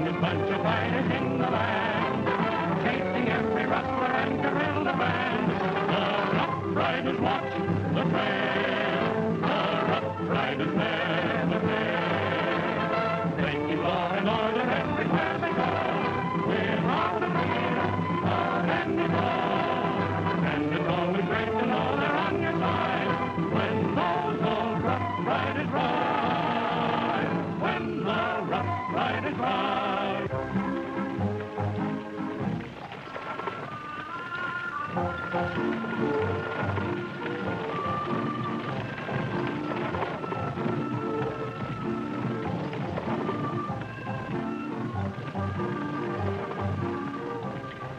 finest bunch of fighters in the land, chasing every rustler and guerrilla band. The Rough Riders watch the trail, the Rough Riders never fail. They keep law and order everywhere they go, without the fear of any foe. And it's always great to know they're on your side when those old Rough Riders ride. When the Rough Riders ride.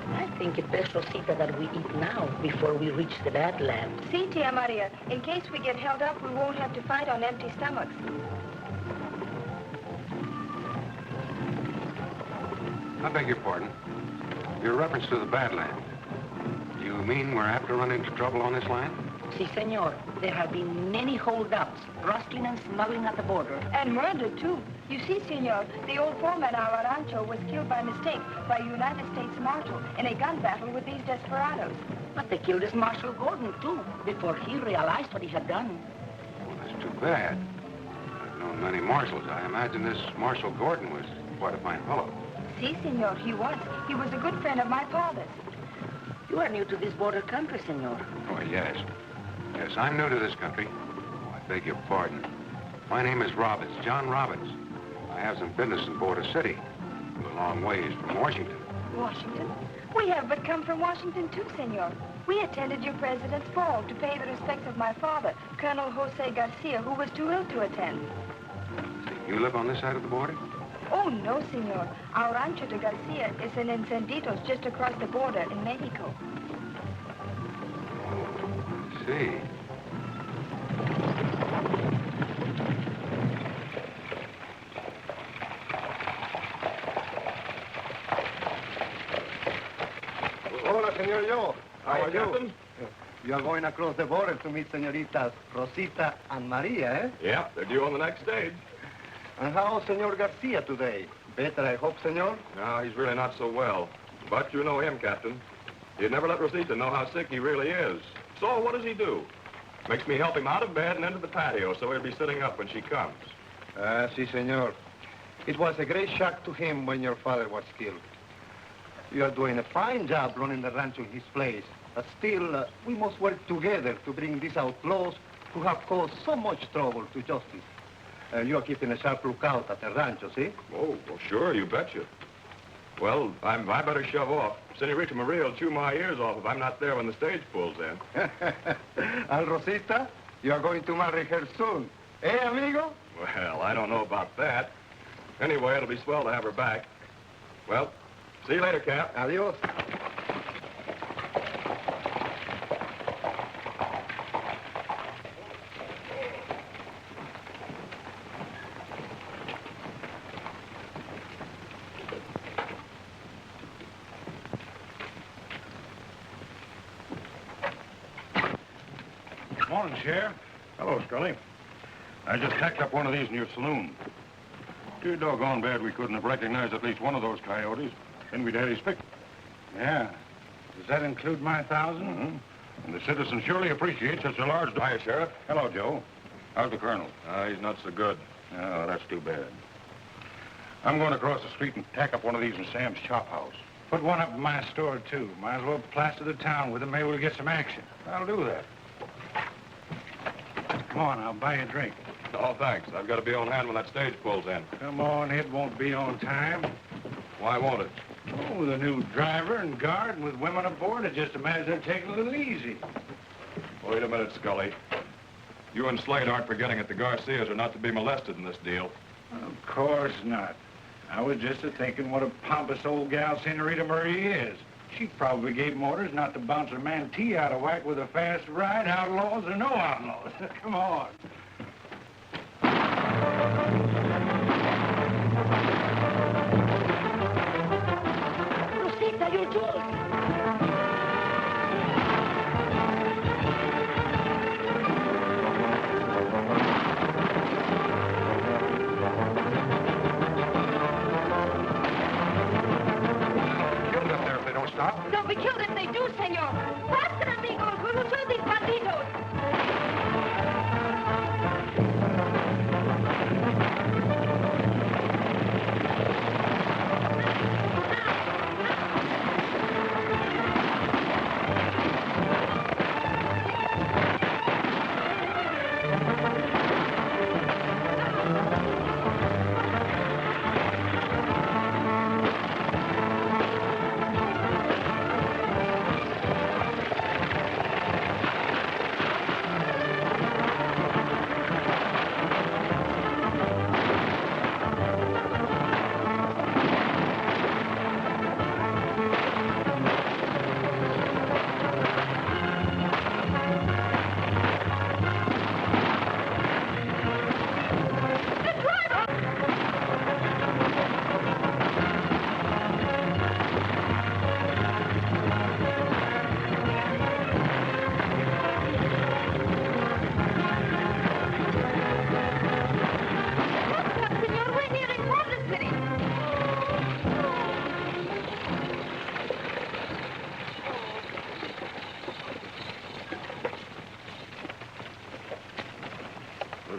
I think it's best, Rosita, that we eat now before we reach the Badlands. See, Tia Maria, in case we get held up, we won't have to fight on empty stomachs. I beg your pardon. Your reference to the Badlands. You mean we're apt to run into trouble on this line? Si, senor. There have been many holdups, rustling and smuggling at the border. And murder, too. You see, senor, the old foreman of our rancho was killed by mistake by a United States Marshal in a gun battle with these desperados. But they killed his Marshal Gordon, too, before he realized what he had done. Well, that's too bad. I've known many marshals. I imagine this Marshal Gordon was quite a fine fellow. Si, senor, he was. He was a good friend of my father's. You are new to this border country, senor. Oh, yes. Yes, I'm new to this country. Oh, I beg your pardon. My name is Robbins, John Robbins. I have some business in Border City, a long ways from Washington. Washington? We have but come from Washington, too, senor. We attended your president's ball to pay the respects of my father, Colonel Jose Garcia, who was too ill to attend. So you live on this side of the border? Oh, no, senor. Our rancho de Garcia is in Encenditos, just across the border in Mexico. I see. Hola, Senor Joe. How are you? Captain? You are going across the border to meet Senoritas Rosita and Maria, eh? Yeah, they're due on the next stage. And how's Senor Garcia today? Better, I hope, Senor? No, he's really not so well. But you know him, Captain. He'd never let Rosita know how sick he really is. So what does he do? Makes me help him out of bed and into the patio so he'll be sitting up when she comes. Si, Senor. It was a great shock to him when your father was killed. You are doing a fine job running the rancho in his place. But still, we must work together to bring these outlaws who have caused so much trouble to justice. You are keeping a sharp lookout at the rancho, see? Oh, well, sure, you betcha. Well, I better shove off. Senorita Maria will chew my ears off if I'm not there when the stage pulls in. And Rosita, you are going to marry her soon. Eh, amigo? Well, I don't know about that. Anyway, it'll be swell to have her back. Well, see you later, Cap. Adios. Morning, Sheriff. Hello, Scully. I just tacked up one of these in your saloon. Too doggone bad we couldn't have recognized at least one of those coyotes. Then we'd had his pick. Yeah. Does that include my 1,000? Mm-hmm. And the citizens surely appreciate such a large... Hiya, Sheriff. Hello, Joe. How's the colonel? He's not so good. Oh, that's too bad. I'm going across the street and tack up one of these in Sam's chop house. Put one up in my store, too. Might as well plaster the town with them. Maybe we'll get some action. I'll do that. Come on, I'll buy you a drink. Oh, thanks. I've got to be on hand when that stage pulls in. Come on, it won't be on time. Why won't it? Oh, with a new driver and guard and with women aboard, I just imagine they're taking it a little easy. Wait a minute, Scully. You and Slade aren't forgetting that the Garcias are not to be molested in this deal. Of course not. I was just a-thinking what a pompous old gal Senorita Marie is. She probably gave him orders not to bounce her mantee out of whack with a fast ride, outlaws or no outlaws. Come on. Rosita, you're dead. stop. They'll be killed if they do, senor. Faster, amigos. We will show these bandidos.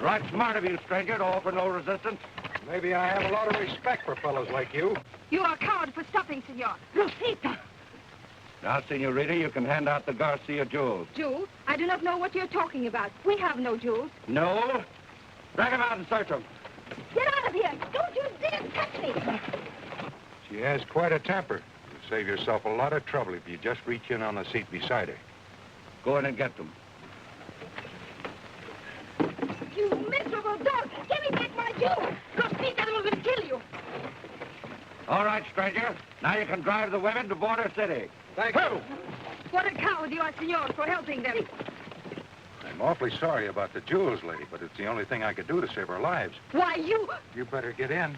Right smart of you, stranger, to offer no resistance. Maybe I have a lot of respect for fellows like you. You are a coward for stopping, senor. Rosita. Now, senorita, you can hand out the Garcia jewels. Jewels? I do not know what you're talking about. We have no jewels. No? Drag them out and search them. Get out of here. Don't you dare touch me. She has quite a temper. You save yourself a lot of trouble if you just reach in on the seat beside her. Go in and get them. You miserable dog! Give me back my jewels! Rosita will kill you! All right, stranger. Now you can drive the women to Border City. Thank you. What a coward you are, senor, for helping them. I'm awfully sorry about the jewels, lady, but it's the only thing I could do to save our lives. Why, you... You better get in.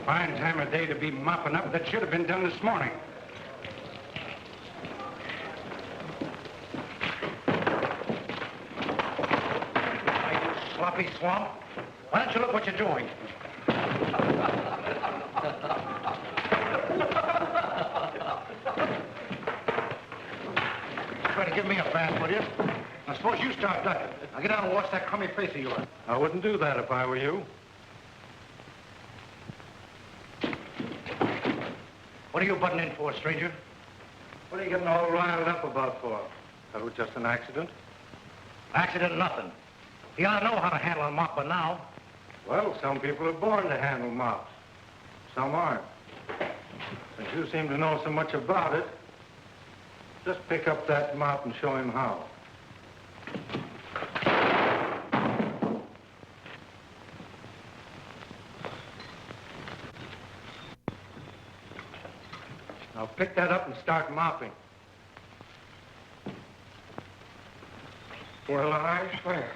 Fine time of day to be mopping up. That should have been done this morning. You sloppy swamp. Why don't you look what you're doing? Try to give me a bath, will you? I suppose you start ducking. Now get down and wash that crummy face of yours. I wouldn't do that if I were you. What are you butting in for, stranger? What are you getting all riled up about for? That was just an accident. Accident, nothing. You ought to know how to handle a mop by now. Well, some people are born to handle mops. Some aren't. Since you seem to know so much about it, just pick up that mop and show him how. Now pick that up and start mopping. Well, I swear,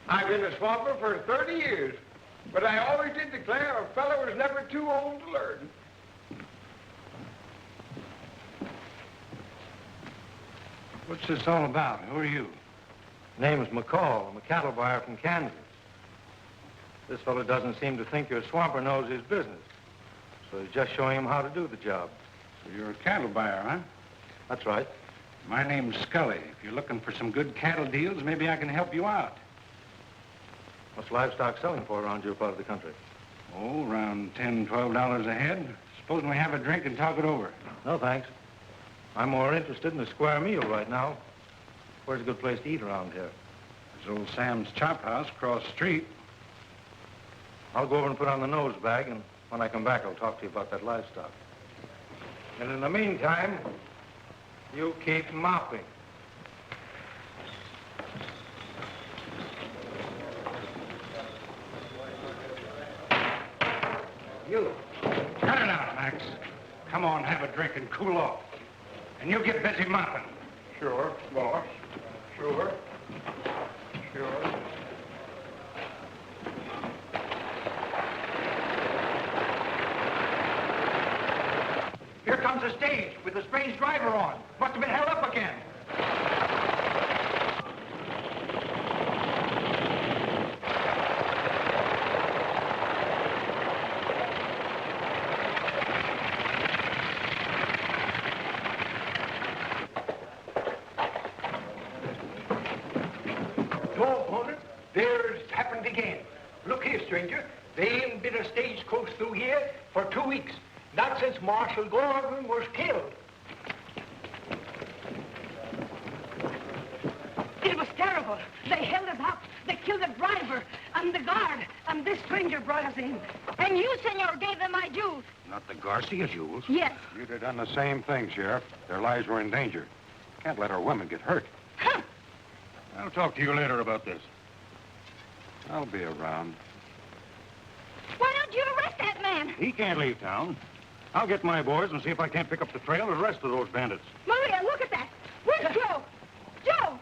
I've been a swamper for 30 years, but I always did declare a fellow was never too old to learn. What's this all about? Who are you? Name's McCoy. I'm a cattle buyer from Kansas. This fellow doesn't seem to think your swamper knows his business, so he's just showing him how to do the job. So you're a cattle buyer, huh? That's right. My name's Scully. If you're looking for some good cattle deals, maybe I can help you out. What's livestock selling for around your part of the country? Oh, around $10, $12 a head. Supposing we have a drink and talk it over. No, thanks. I'm more interested in a square meal right now. Where's a good place to eat around here? There's old Sam's Chop House across the street. I'll go over and put on the nose bag, and when I come back, I'll talk to you about that livestock. And in the meantime, you keep mopping. You. Cut it out, Max. Come on, have a drink and cool off. And you get busy mopping. Sure, boss. Sure. the stage with the strange driver on. Must have been held up again. There's happened again. Look here, stranger. They ain't been a stagecoach through here for 2 weeks. Not since Marshal Gordon was killed. It was terrible. They held us up. They killed the driver and the guard. And this stranger brought us in. And you, senor, gave them my jewels. Not the Garcia jewels. Yes. You'd have done the same thing, Sheriff. Their lives were in danger. Can't let our women get hurt. Huh. I'll talk to you later about this. I'll be around. Why don't you arrest that man? He can't leave town. I'll get my boys and see if I can't pick up the trail of the rest of those bandits. Maria, look at that. Where's Joe? Joe!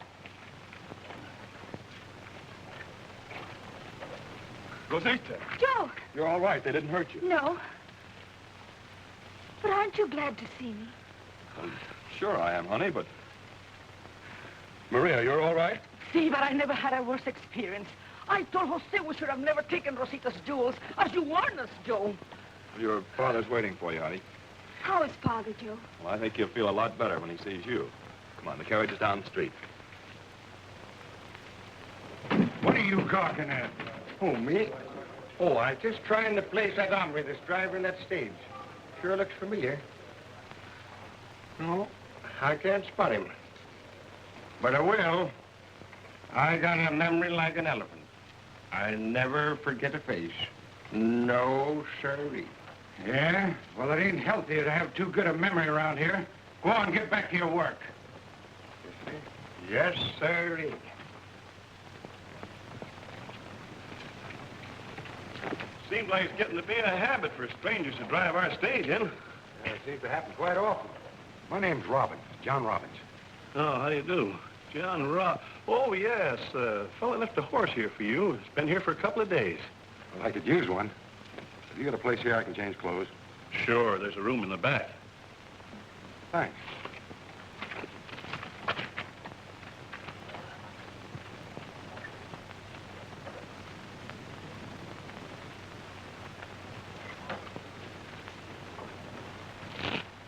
Rosita, Joe! you're all right. They didn't hurt you. No. But aren't you glad to see me? Sure I am, honey, but... Maria, you're all right? See, but I never had a worse experience. I told Jose we should have never taken Rosita's jewels, as you warned us, Joe. Your father's waiting for you, honey. How is Father, Joe? Well, I think he'll feel a lot better when he sees you. Come on, the carriage is down the street. What are you gawking at? Oh, me? Oh, I'm just trying to place that hombre that's driving that stage. Sure looks familiar. No, I can't spot him. But I will. I got a memory like an elephant. I never forget a face. No, sirree. Yeah? Well, it ain't healthy to have too good a memory around here. Go on, get back to your work. Yes, sirree. Seems like it's getting to be a habit for strangers to drive our stage in. Yeah, it seems to happen quite often. My name's Robbins, John Robbins. Oh, how do you do? John Robb. Oh, yes. Fella left a horse here for you. It's been here for a couple of days. Well, I could use one. Have you got a place here I can change clothes? Sure, there's a room in the back. Thanks.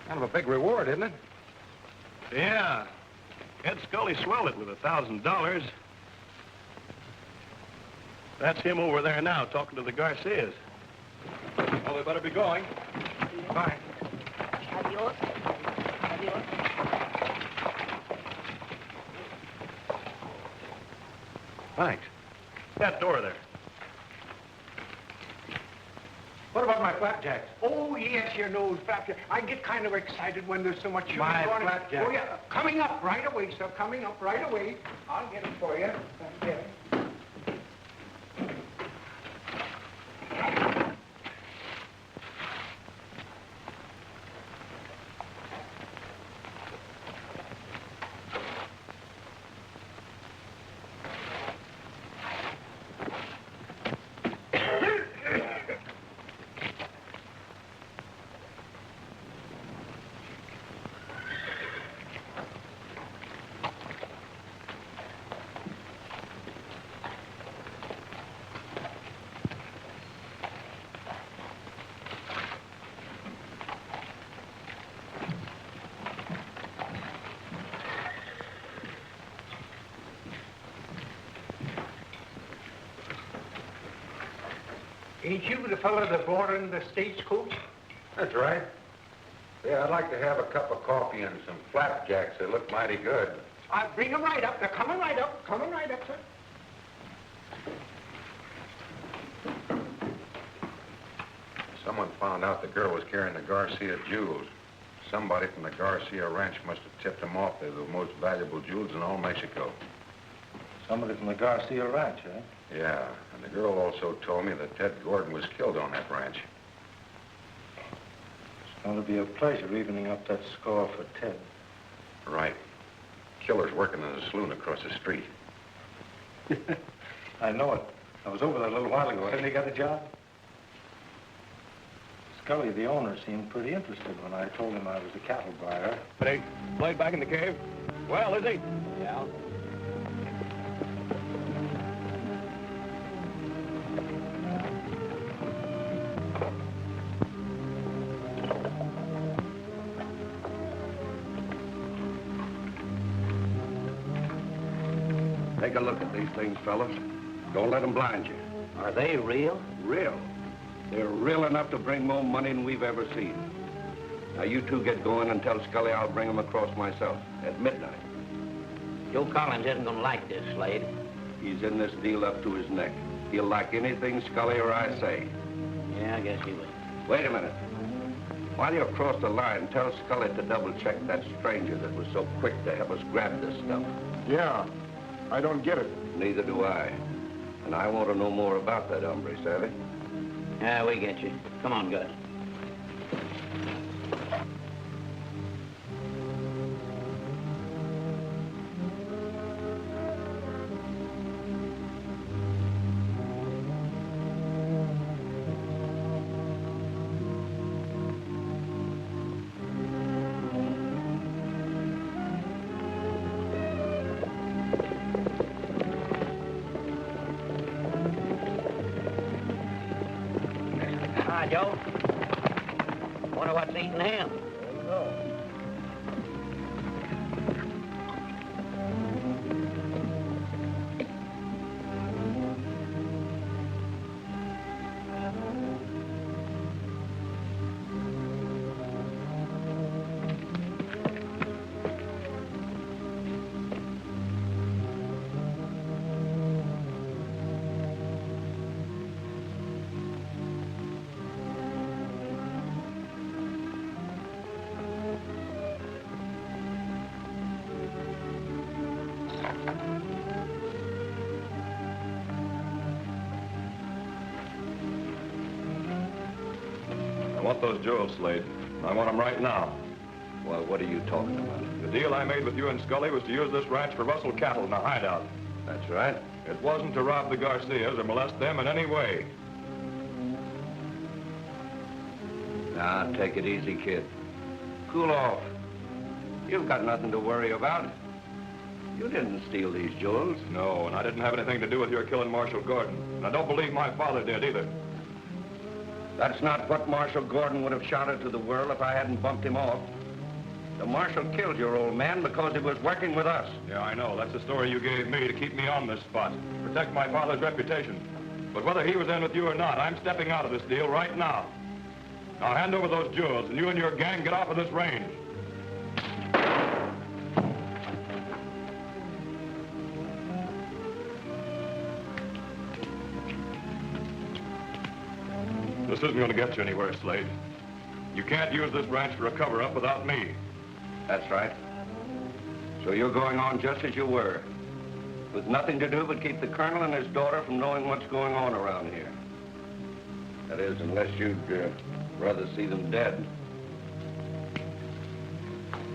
Kind of a big reward, isn't it? Yeah. Ed Scully swelled it with $1,000. That's him over there now talking to the Garcias. Well, they better be going. Bye. Adios. Adios. Thanks. That door there. What about my flapjacks? Oh, yes, your nose flapjack. I get kind of excited when there's so much shooting My going on. flapjack. Oh, yeah. Coming up right away, sir. Coming up right away. I'll get them for you. Get 'em. Ain't you the fellow that brought in the stagecoach? That's right. Yeah, I'd like to have a cup of coffee and some flapjacks. They look mighty good. I'll bring them right up. They're coming right up. Coming right up, sir. Someone found out the girl was carrying the Garcia jewels. Somebody from the Garcia ranch must have tipped them off. They're the most valuable jewels in all Mexico. Somebody from the Garcia ranch, eh? Yeah, and the girl also told me that Ted Gordon was killed on that ranch. It's going to be a pleasure evening up that score for Ted. Right. Killer's working in a saloon across the street. I know it. I was over there a little while ago. Hasn't he got a job? Scully, the owner, seemed pretty interested when I told him I was a cattle buyer. But he played back in the cave? Well, is he? Yeah. Take a look at these things, fellas. Don't let them blind you. Are they real? Real. They're real enough to bring more money than we've ever seen. Now, you two get going and tell Scully I'll bring them across myself at midnight. Joe Collins isn't going to like this, Slade. He's in this deal up to his neck. He'll like anything Scully or I say. Yeah, I guess he will. Wait a minute. While you're across the line, tell Scully to double-check that stranger that was so quick to help us grab this stuff. Yeah, I don't get it. Neither do I. And I want to know more about that hombre, savvy? Yeah, we get you. Come on, Gus. Hi, Joe. Wonder what's eating him. I want those jewels, Slade. I want them right now. Well, what are you talking about? The deal I made with you and Scully was to use this ranch for rustle cattle in a hideout. That's right. It wasn't to rob the Garcias or molest them in any way. Now, take it easy, kid. Cool off. You've got nothing to worry about. You didn't steal these jewels. No, and I didn't have anything to do with your killing Marshal Gordon. And I don't believe my father did either. That's not what Marshal Gordon would have shouted to the world if I hadn't bumped him off. The marshal killed your old man because he was working with us. Yeah, I know. That's the story you gave me to keep me on this spot. Protect my father's reputation. But whether he was in with you or not, I'm stepping out of this deal right now. Now hand over those jewels, and you and your gang get off of this range. This isn't going to get you anywhere, Slade. You can't use this ranch for a cover-up without me. That's right. So you're going on just as you were, with nothing to do but keep the colonel and his daughter from knowing what's going on around here. That is, unless you'd rather see them dead.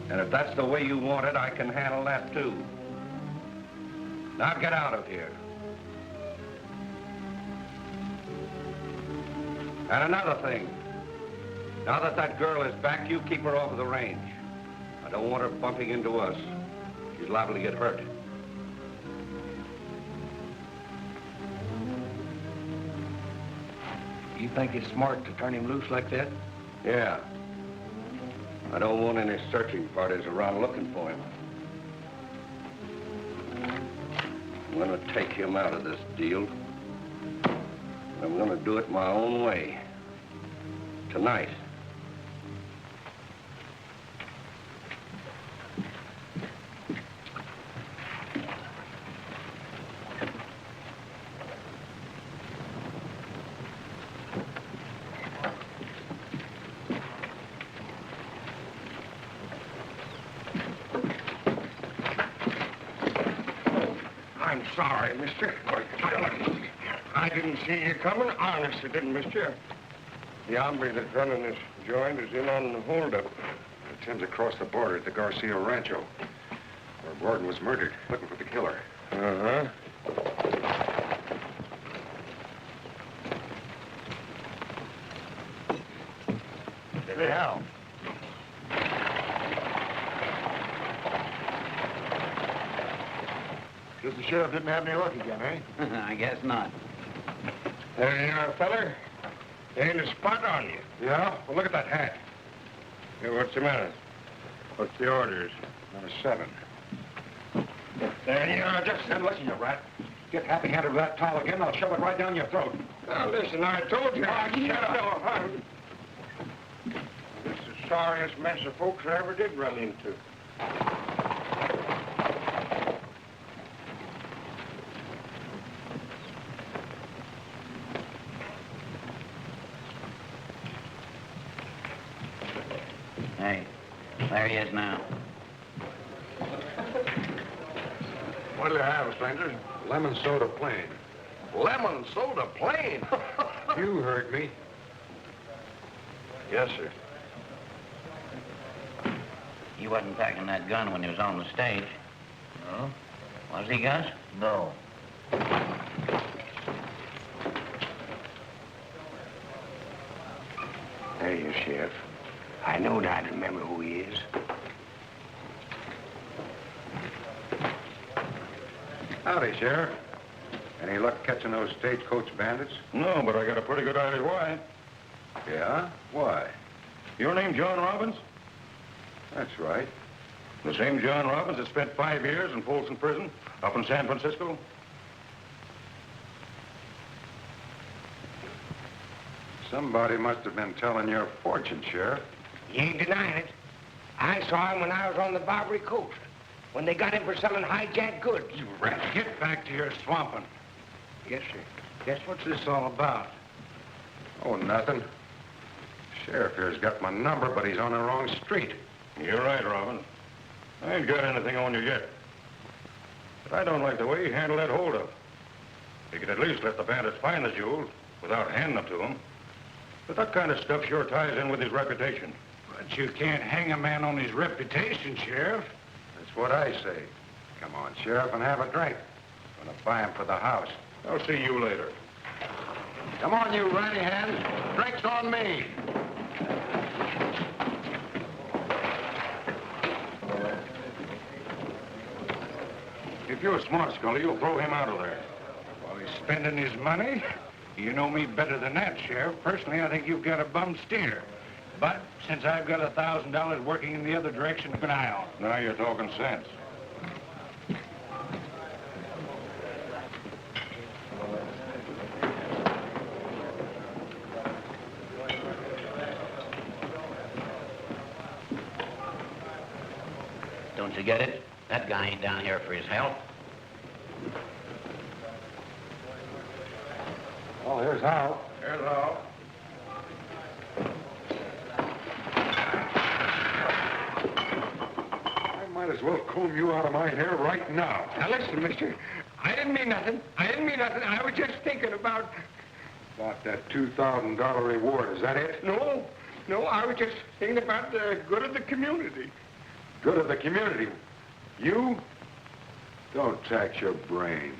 And if that's the way you want it, I can handle that, too. Now get out of here. And another thing. Now that that girl is back, you keep her off of the range. I don't want her bumping into us. She's liable to get hurt. You think it's smart to turn him loose like that? Yeah. I don't want any searching parties around looking for him. I'm gonna take him out of this deal. I'm gonna do it my own way. Tonight. I'm sorry, mister. I didn't see you coming. Honest, I didn't, mister. The hombre that's running this joint is in on the holdup. The Tim's across the border at the Garcia Rancho, where Gordon was murdered, looking for the killer. Uh-huh. Say how. Guess the sheriff didn't have any luck again, eh? I guess not. There you are, feller. There ain't a spot on you. Yeah? Well, look at that hat. Yeah, what's the matter? What's the orders? Number 7. There you are. Just said, listen, you rat. Get happy-handed with that towel again, I'll shove it right down your throat. Now, listen, I told you. Shut up. This is the sorriest mess of folks I ever did run into. Hey, there he is now. What'll you have, stranger? Lemon soda plain. Lemon soda plain. You heard me. Yes, sir. He wasn't packing that gun when he was on the stage. No? Was he, Gus? No. There you, Sheriff. I knowed I'd remember who he is. Howdy, Sheriff. Any luck catching those stagecoach bandits? No, but I got a pretty good idea why. Yeah? Why? Your name John Robbins? That's right. The same John Robbins that spent 5 years in Folsom Prison up in San Francisco? Somebody must have been telling your fortune, Sheriff. You ain't denying it. I saw him when I was on the Barbary Coast, when they got him for selling hijacked goods. You rat, get back to your swamping. Yes, sir. Guess what's this all about? Oh, nothing. Sheriff here's got my number, but he's on the wrong street. You're right, Robbins. I ain't got anything on you yet. But I don't like the way you handle that holdup. You could at least let the bandits find the jewels without handing them to them. But that kind of stuff sure ties in with his reputation. But you can't hang a man on his reputation, Sheriff. That's what I say. Come on, Sheriff, and have a drink. I'm gonna buy him for the house. I'll see you later. Come on, you ratty hands. Drink's on me. If you're smart, Scully, you'll throw him out of there. While he's spending his money, you know me better than that, Sheriff. Personally, I think you've got a bum steer. But since I've got $1,000 working in the other direction, keep an eye on. Now you're talking sense. Don't you get it? That guy ain't down here for his help. Oh, here's how. Here's all. I might as well comb you out of my hair right now. Now, listen, mister. I didn't mean nothing. I was just thinking about... About that $2,000 reward, is that it? No, I was just thinking about the good of the community. Good of the community. You? Don't tax your brain.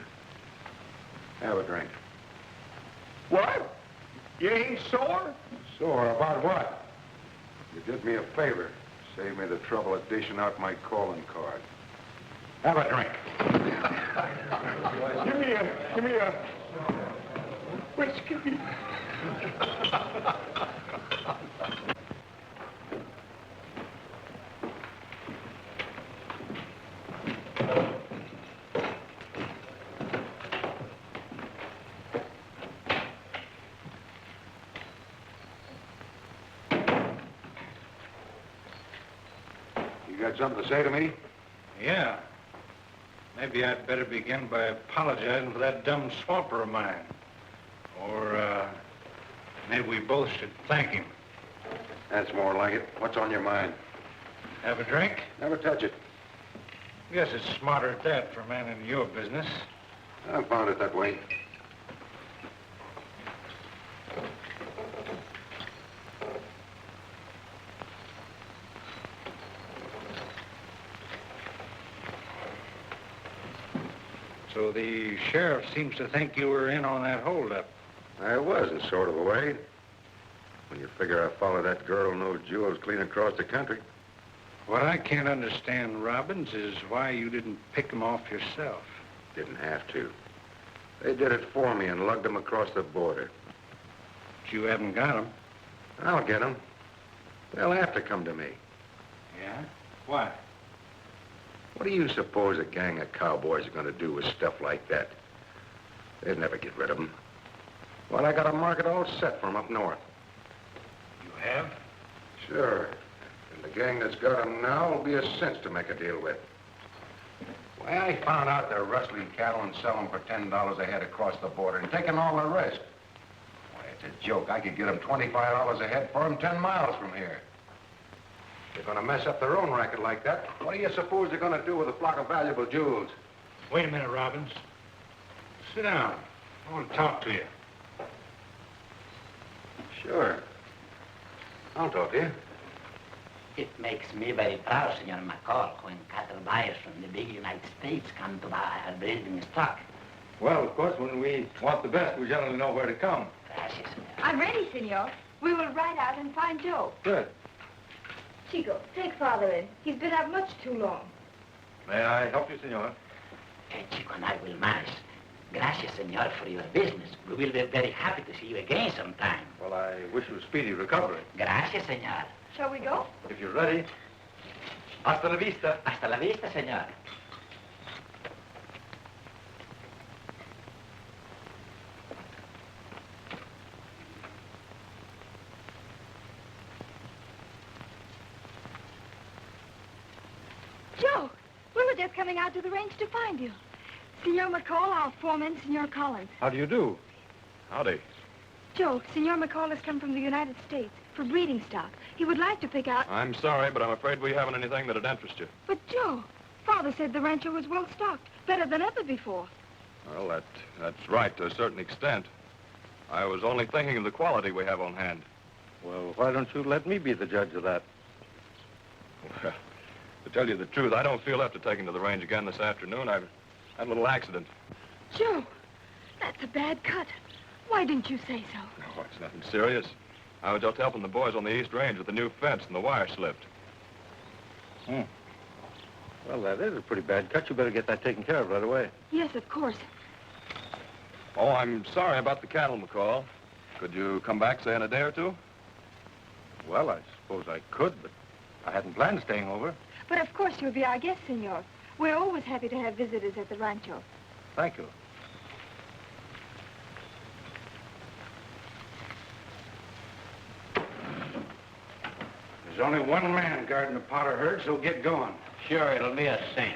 Have a drink. What? You ain't sore? Sore about what? You did me a favor. Saved me the trouble of dishing out my calling card. Have a drink. Give me a whiskey. You got something to say to me? Yeah. Maybe I'd better begin by apologizing for that dumb swamper of mine. Or, maybe we both should thank him. That's more like it. What's on your mind? Have a drink? Never touch it. Guess it's smarter at that for a man in your business. I found it that way. So the sheriff seems to think you were in on that holdup. I was, in sort of a way. When you figure I followed that girl and those jewels clean across the country. What I can't understand, Robbins, is why you didn't pick them off yourself. Didn't have to. They did it for me and lugged them across the border. But you haven't got them. I'll get them. They'll have to come to me. Yeah? Why? What do you suppose a gang of cowboys are going to do with stuff like that? They'd never get rid of them. Well, I got a market all set for them up north. You have? Sure. And the gang that's got them now will be a cinch to make a deal with. Why, I found out they're rustling cattle and selling for $10 a head across the border and taking all the risk. Why, it's a joke. I could get them $25 a head for them 10 miles from here. They're going to mess up their own racket like that. What do you suppose they're going to do with a flock of valuable jewels? Wait a minute, Robbins. Sit down. I want to talk to you. Sure. I'll talk to you. It makes me very proud, Senor McCoy, when cattle buyers from the big United States come to buy our breeding stock. Well, of course, when we want the best, we generally know where to come. Gracias, Senor. I'm ready, senor. We will ride out and find Joe. Good. Chico, take Father in. He's been out much too long. May I help you, senor? Chico and I will manage. Gracias, Senor, for your business. We will be very happy to see you again sometime. Well, I wish you a speedy recovery. Gracias, Senor. Shall we go? If you're ready. Hasta la vista. Hasta la vista, Senor. Joe, we were just coming out to the range to find you. Senor McCall, our foreman, Senor Collins. How do you do? Howdy. Joe, Senor McCall has come from the United States for breeding stock. He would like to pick out... I'm sorry, but I'm afraid we haven't anything that'd interest you. But, Joe, Father said the rancho was well stocked, better than ever before. Well, that's right to a certain extent. I was only thinking of the quality we have on hand. Well, why don't you let me be the judge of that? Well, to tell you the truth, I don't feel up to taking to the range again this afternoon. I've had a little accident. Joe, that's a bad cut. Why didn't you say so? No, it's nothing serious. I was just helping the boys on the East Range with the new fence, and the wire slipped. Well, that is a pretty bad cut. You better get that taken care of right away. Yes, of course. Oh, I'm sorry about the cattle, McCall. Could you come back, say, in a day or two? Well, I suppose I could, but I hadn't planned staying over. But of course you'll be our guest, senor. We're always happy to have visitors at the rancho. Thank you. There's only one man guarding the powder herd, so get going. Sure, it'll be a cinch.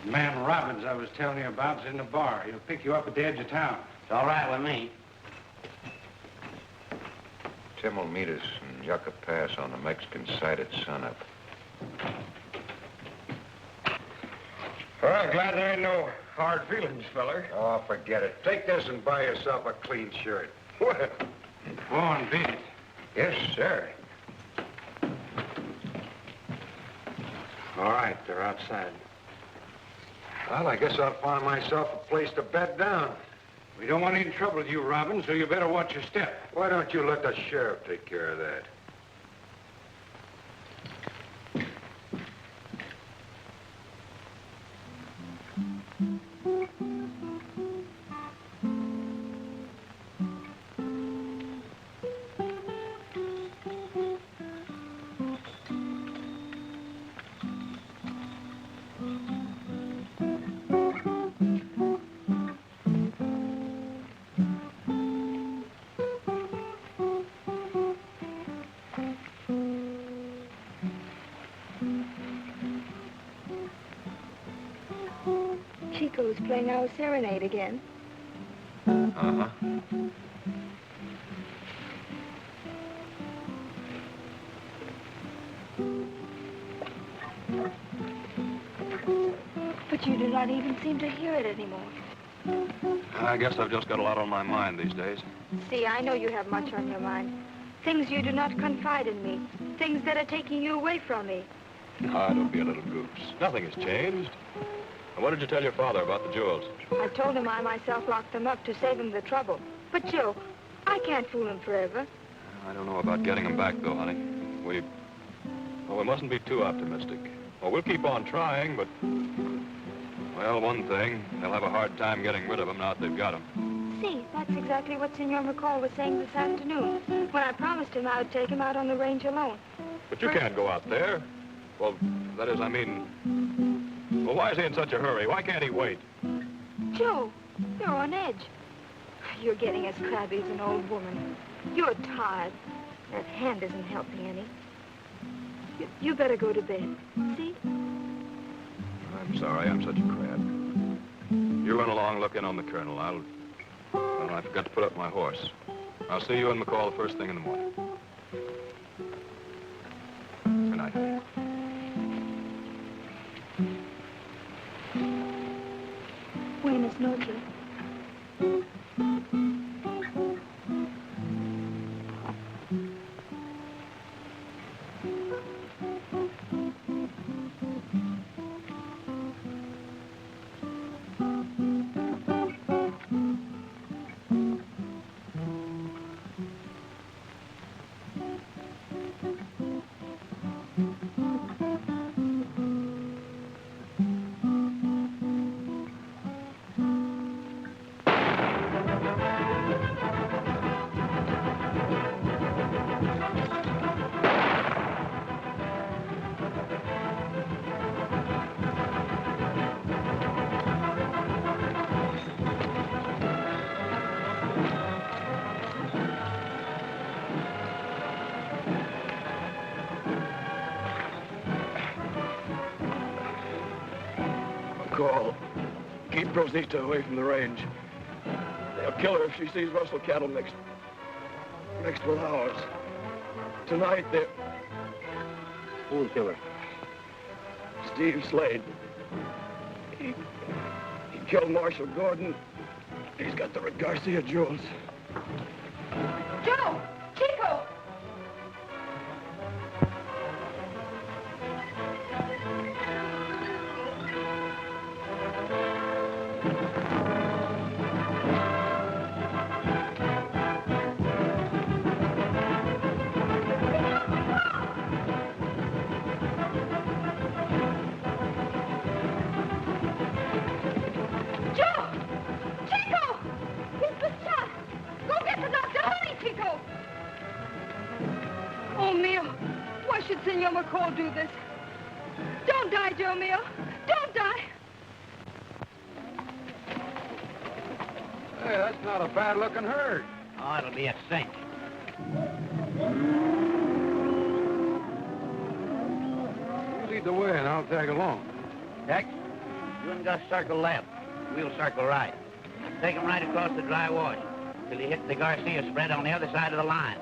The man Robbins I was telling you about is in the bar. He'll pick you up at the edge of town. It's all right with me. Tim will meet us in Yucca Pass on the Mexican side at sunup. Well, glad there ain't no hard feelings, feller. Oh, forget it. Take this and buy yourself a clean shirt. Well, Go on, beat it. Yes, sir. All right, they're outside. Well, I guess I'll find myself a place to bed down. We don't want any trouble with you, Robbins, so you better watch your step. Why don't you let the sheriff take care of that? Chico's playing our serenade again. Uh-huh. But you do not even seem to hear it anymore. I guess I've just got a lot on my mind these days. See, I know you have much on your mind. Things you do not confide in me. Things that are taking you away from me. Ah, don't be a little goose. Nothing has changed. And what did you tell your father about the jewels? I told him I myself locked them up to save him the trouble. But, Joe, I can't fool him forever. I don't know about getting him back, though, honey. We mustn't be too optimistic. Well, we'll keep on trying, but... Well, one thing, they'll have a hard time getting rid of him now that they've got him. See, that's exactly what Senor McCoy was saying this afternoon, when I promised him I would take him out on the range alone. But you can't go out there. Well, that is, I mean... Well, why is he in such a hurry? Why can't he wait? Joe, you're on edge. You're getting as crabby as an old woman. You're tired. That hand isn't helping any. You better go to bed. See? I'm sorry I'm such a crab. You run along, look in on the colonel. I forgot to put up my horse. I'll see you and McCall the first thing in the morning. Good night, honey. Buenas noches. Keep Rosita away from the range. They'll kill her if she sees rustle cattle mixed with ours. Tonight, they're... Who'll kill her? Steve Slade. He killed Marshal Gordon. He's got the Garcia jewels. Joe! Chico! Senor McCoy do this? Don't die, Joe Mio. Don't die. Hey, that's not a bad-looking herd. Oh, it'll be a cinch. You lead the way and I'll tag along. Tex, you and Gus circle left. We'll circle right. Take him right across the dry wash till he hits the Garcia spread on the other side of the line.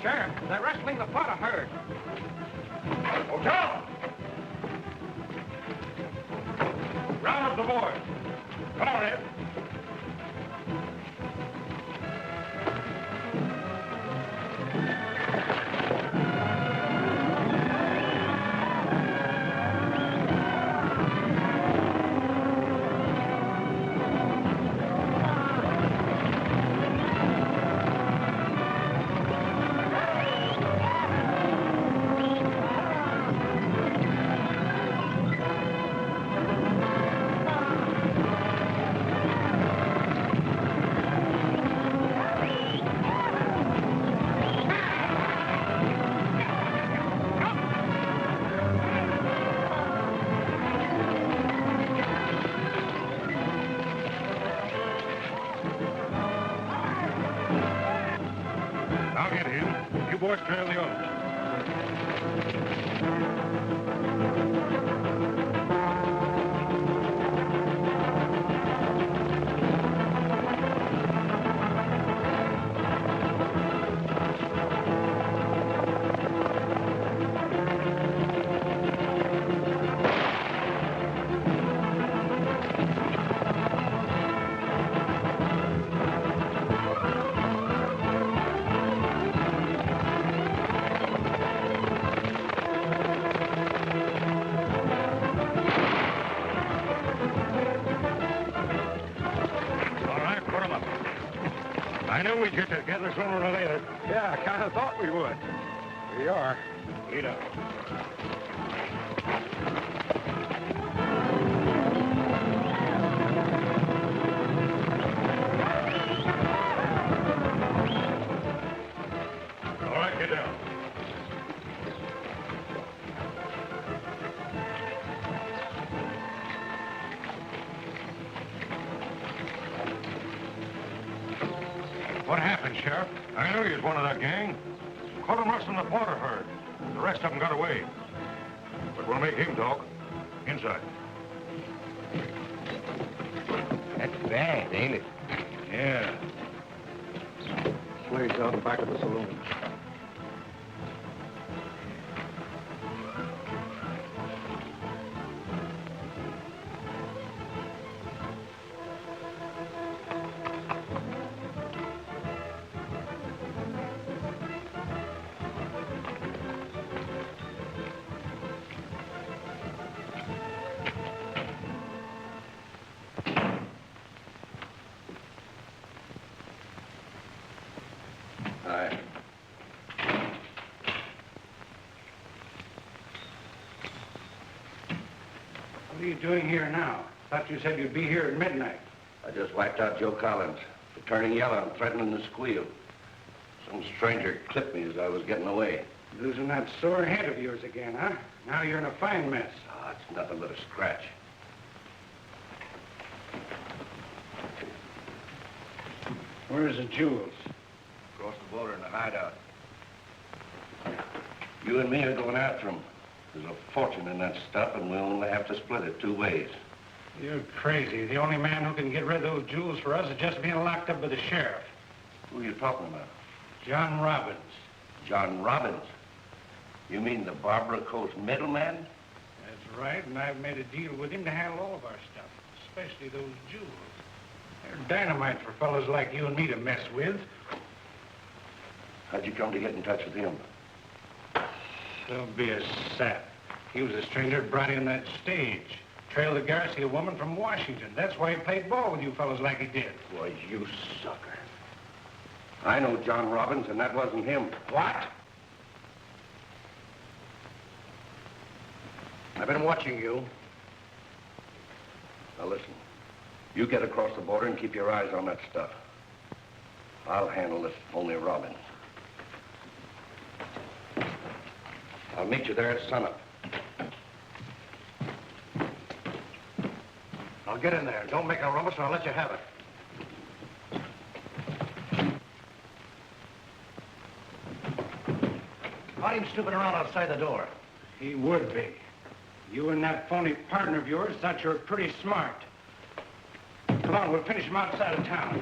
Sheriff, they're wrestling the fodder herd. Hotel! Round up the boys. Come on, Ed. I'll get him. You boys trail the others. I knew we'd get together sooner or later. Yeah, I kind of thought we would. We are. Lead up. All right, get down. What happened, Sheriff? I knew he was one of that gang. Caught him rustling the border herd. The rest of them got away. But we'll make him talk. Inside. That's bad, ain't it? Yeah. Slade's out the back of the saloon. Aye. What are you doing here now? Thought you said you'd be here at midnight. I just wiped out Joe Collins for turning yellow and threatening to squeal. Some stranger clipped me as I was getting away. Losing that sore head of yours again, huh? Now you're in a fine mess. Ah, it's nothing but a scratch. Where's the jewels? Across the border in a hideout. You and me are going after them. There's a fortune in that stuff, and we'll only have to split it 2 ways. You're crazy. The only man who can get rid of those jewels for us is just being locked up by the sheriff. Who are you talking about? John Robbins. John Robbins? You mean the Barbara Coast middleman? That's right, and I've made a deal with him to handle all of our stuff, especially those jewels. They're dynamite for fellas like you and me to mess with. How'd you come to get in touch with him? Don't be a sap. He was a stranger that brought in that stage. Trailed the Garcia woman from Washington. That's why he played ball with you fellas like he did. Boy, you sucker. I know John Robbins, and that wasn't him. What? I've been watching you. Now listen. You get across the border and keep your eyes on that stuff. I'll handle this phony Robbins. I'll meet you there at sunup. Now get in there. Don't make a rumpus or I'll let you have it. Caught him snooping around outside the door. He would be. You and that phony partner of yours thought you were pretty smart. Come on, we'll finish him outside of town.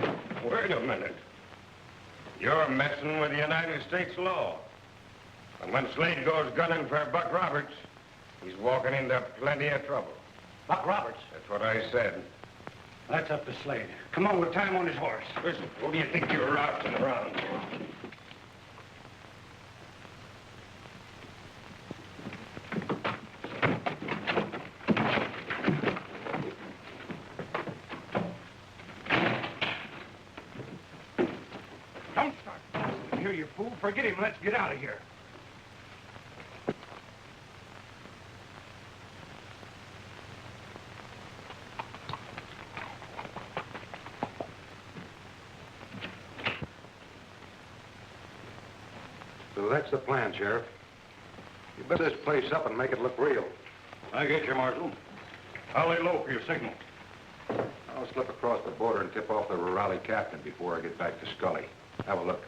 Wait a minute. You're messing with the United States law. And when Slade goes gunning for Buck Roberts, he's walking into plenty of trouble. Buck Roberts? That's what I said. That's up to Slade. Come on, we'll tie him on his horse. Listen, who do you think you're routing around here? Don't start. Here, you fool. Forget him. Let's get out of here. So that's the plan, Sheriff. You build this place up and make it look real. I get you, Marshal. I'll lay low for your signal. I'll slip across the border and tip off the Raleigh captain before I get back to Scully. Have a look.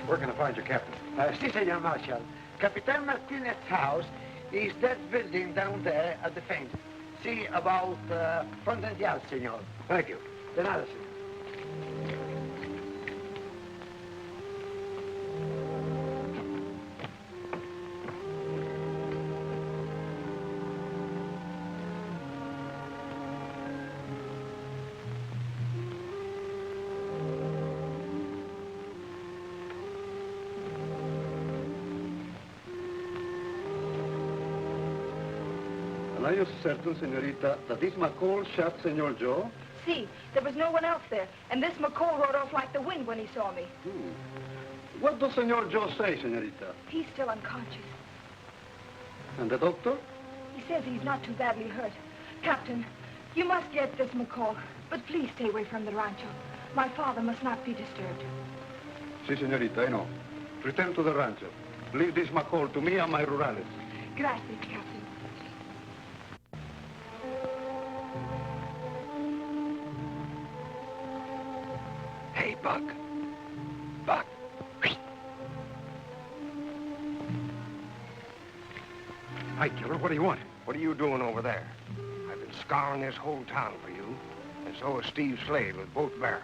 Where can I find your captain? Si, Senor Marshal. Capitan Martinez's house is that building down there at the fence. See, about front and yard, Senor. Thank you. De nada, Senor. Are you certain, senorita, that this McCoy shot Senor Joe? See, there was no one else there, and this McCoy rode off like the wind when he saw me. What does Senor Joe say, senorita? He's still unconscious. And the doctor? He says he's not too badly hurt. Captain, you must get this McCoy, but please stay away from the rancho. My father must not be disturbed. Si, senorita, I know. Return to the rancho. Leave this McCoy to me and my rurales. Gracias, Captain. Hey, Buck. Buck. Hi, killer. What do you want? What are you doing over there? I've been scouring this whole town for you, and so is Steve Slade with both barrels.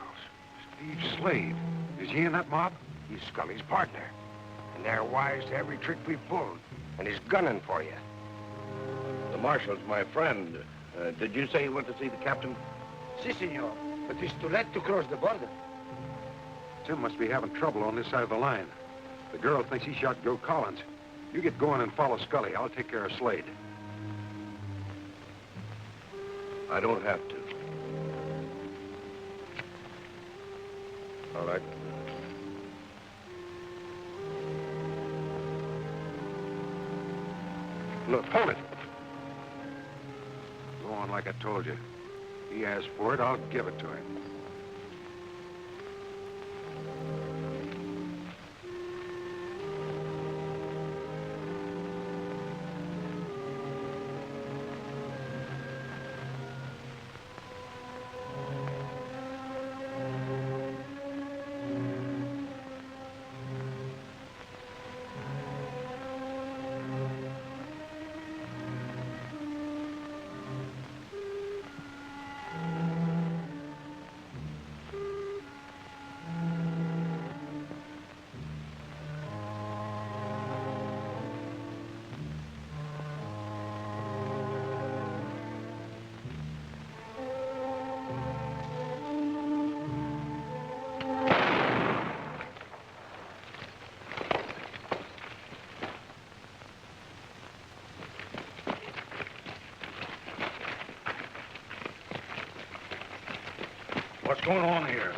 Steve Slade. Is he in that mob? He's Scully's partner, and they're wise to every trick we've pulled, and he's gunning for you. The marshal's my friend. Did you say you went to see the captain? Si, senor, but he's too late to cross the border. Tim must be having trouble on this side of the line. The girl thinks he shot Joe Collins. You get going and follow Scully. I'll take care of Slade. I don't have to. All right. Look, hold it. Go on like I told you. He asked for it, I'll give it to him. What's going on here?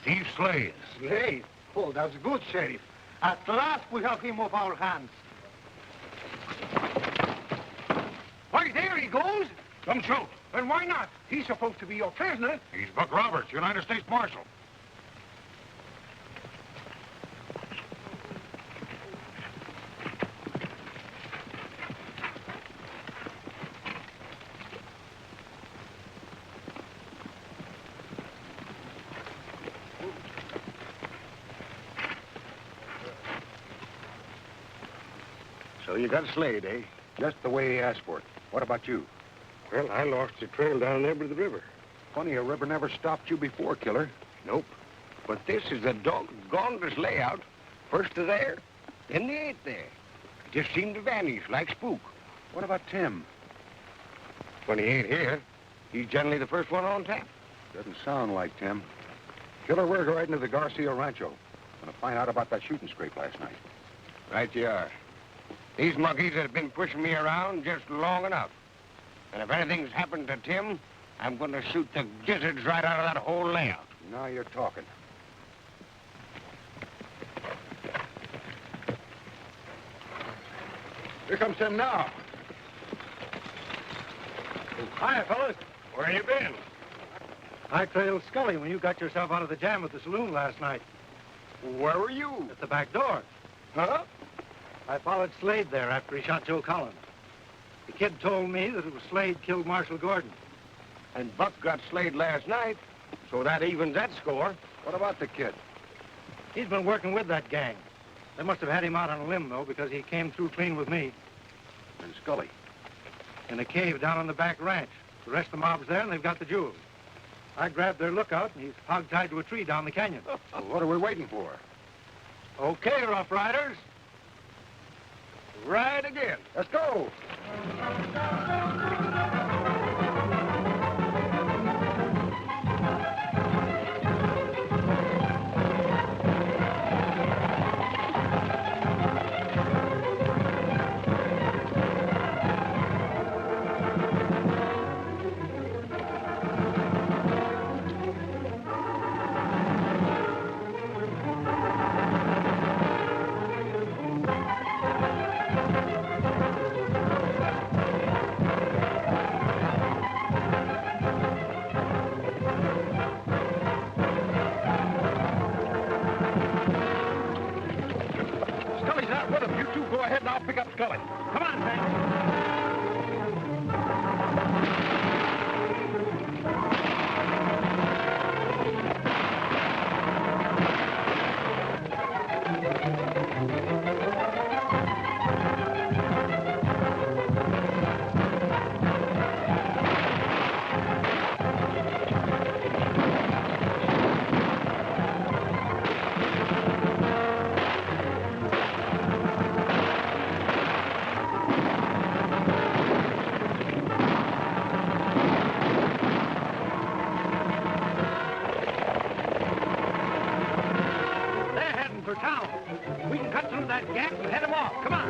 Steve Slade. Slade? Oh, that's good, Sheriff. At last we have him off our hands. Why, there he goes. Don't shoot. And why not? He's supposed to be your prisoner. He's Buck Roberts, United States Marshal. So you got Slade, eh? Just the way he asked for it. What about you? Well, I lost the trail down there by the river. Funny, a river never stopped you before, killer. Nope. But this is the doggonest layout. First to there, then they ain't there. Just seemed to vanish like spook. What about Tim? When he ain't here, he's generally the first one on tap. Doesn't sound like Tim. Killer, we're riding to the Garcia Rancho. Gonna find out about that shooting scrape last night. Right you are. These monkeys have been pushing me around just long enough. And if anything's happened to Tim, I'm going to shoot the gizzards right out of that whole layout. Now you're talking. Here comes Tim now. Hi, fellas. Where you been? I trailed Scully when you got yourself out of the jam at the saloon last night. Where were you? At the back door. Huh? I followed Slade there after he shot Joe Collins. The kid told me that it was Slade killed Marshal Gordon. And Buck got Slade last night, So that evens that score. What about the kid? He's been working with that gang. They must have had him out on a limb, though, because he came through clean with me. And Scully? In a cave down on the back ranch. The rest of the mob's there, and they've got the jewels. I grabbed their lookout, and he's hog-tied to a tree down the canyon. Well, what are we waiting for? Okay, Rough Riders. Ride again. Let's go. Come on, Frank. For town. We can cut through that gap and head them off. Come on.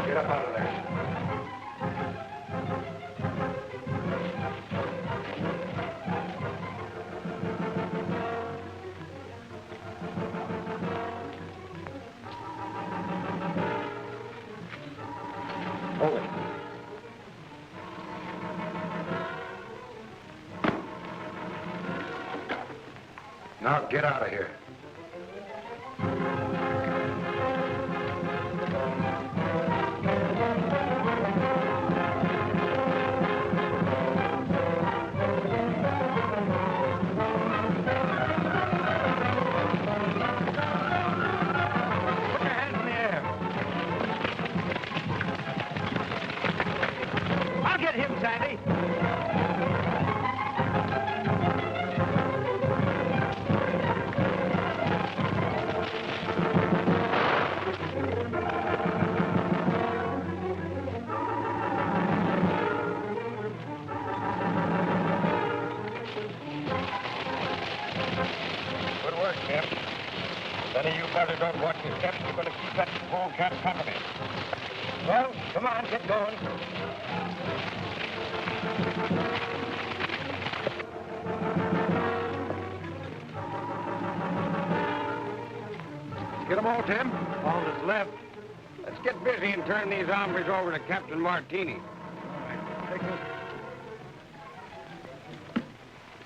Get up out of there. Hold it. Now get out of here. Don't watch your steps, you're going to keep that polecat company. Well, come on, get going. Get them all, Tim? All that's left. Let's get busy and turn these hombres over to Captain Martini.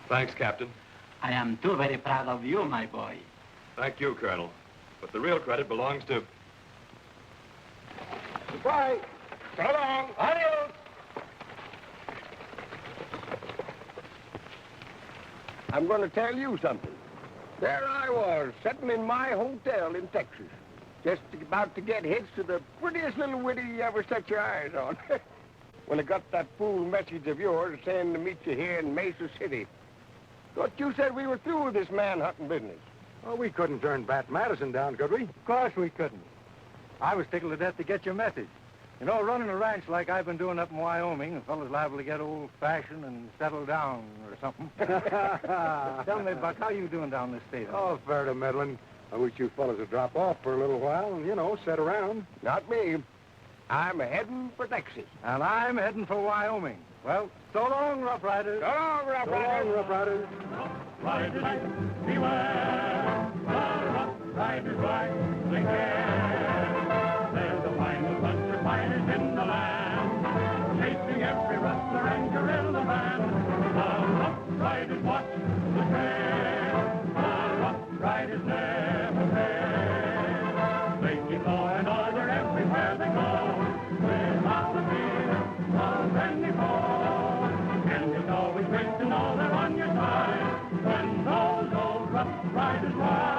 Thanks, Captain. I am too very proud of you, my boy. Thank you, Colonel. But the real credit belongs to... Goodbye. So long. Adios. I'm going to tell you something. There I was, sitting in my hotel in Texas, just about to get hitched to the prettiest little widdy you ever set your eyes on. When I got that fool message of yours saying to meet you here in Mesa City. Thought you said we were through with this man-hunting business. Oh, we couldn't turn Bat Madison down, could we? Of course we couldn't. I was tickled to death to get your message. You know, running a ranch like I've been doing up in Wyoming, a fellow's liable to get old-fashioned and settle down or something. Tell me, Buck, how you doing down this state? Oh, fair to meddling. I wish you fellas would drop off for a little while and, you know, sit around. Not me. I'm heading for Texas. And I'm heading for Wyoming. Well, so long, Rough Riders. So long, Rough Riders. So long, Rough Riders. Riders, beware. The Rough Riders ride the care. There's a finest bunch of fighters in the land, chasing every rustler and guerrilla band. The Rough Riders watch the trail. The Rough Riders never fail. They keep law and order everywhere they go, without the fear of any foe. And it's always great to know they're on your side when those old Rough Riders ride.